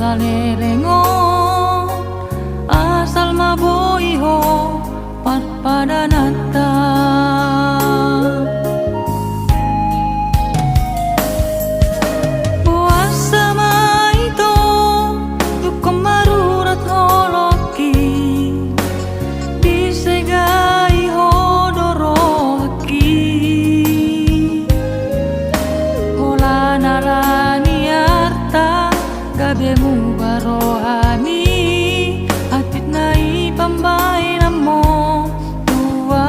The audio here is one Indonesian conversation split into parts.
palerengon asal maboiho parpadanata puasa maito dukom marurat holoki bisegai hodoroki hola narani arta gabemu barohani atit nai pambay namo tua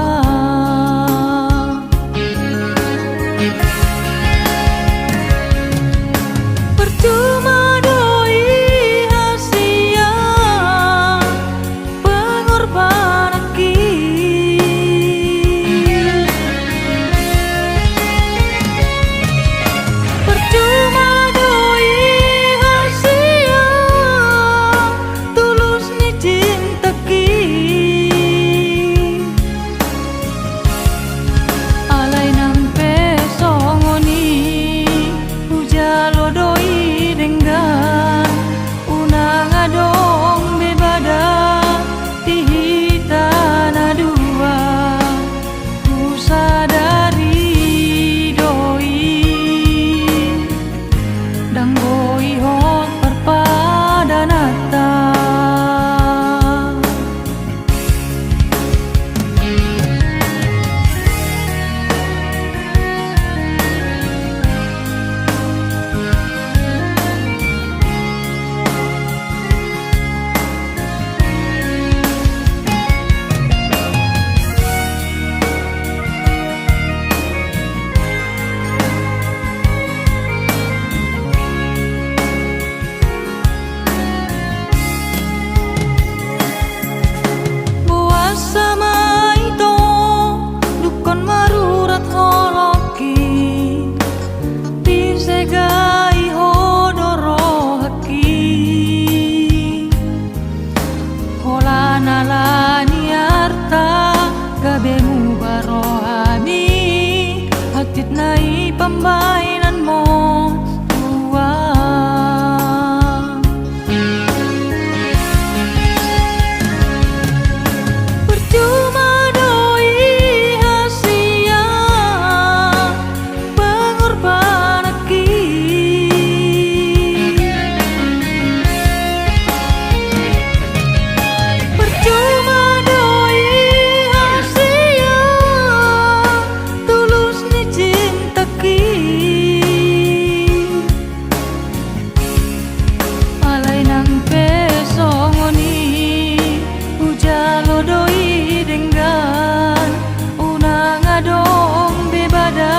percuma doi hasia pengorban aki percuma doi hasia tulus ni cinta ki alai nampe songoni ujalo doi denggan unang adong bebada tihitana dua ku sadari doi dang boi hot parpadanata puasa maito dukon marurat holoki bisegai hodorohaki hola nalani arta gabemu barohani hatit nai pambainanmo tua percuma doi hasia pengorban aki percuma doi hasia tulus ni cinta ki alai nang pesongoni ujalo doi denggan unang adong bebada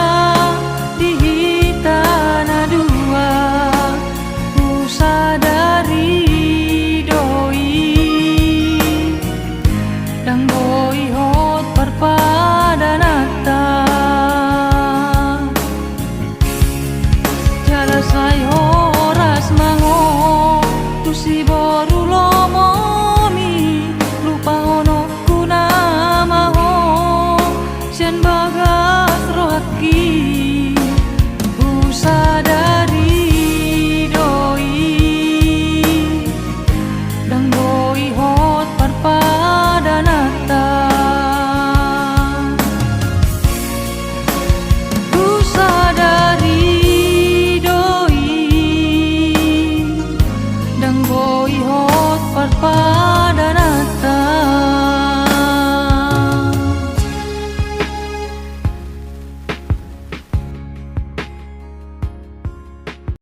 dihitana dua ku sadari doi dang boi hot parpadanata jala sayo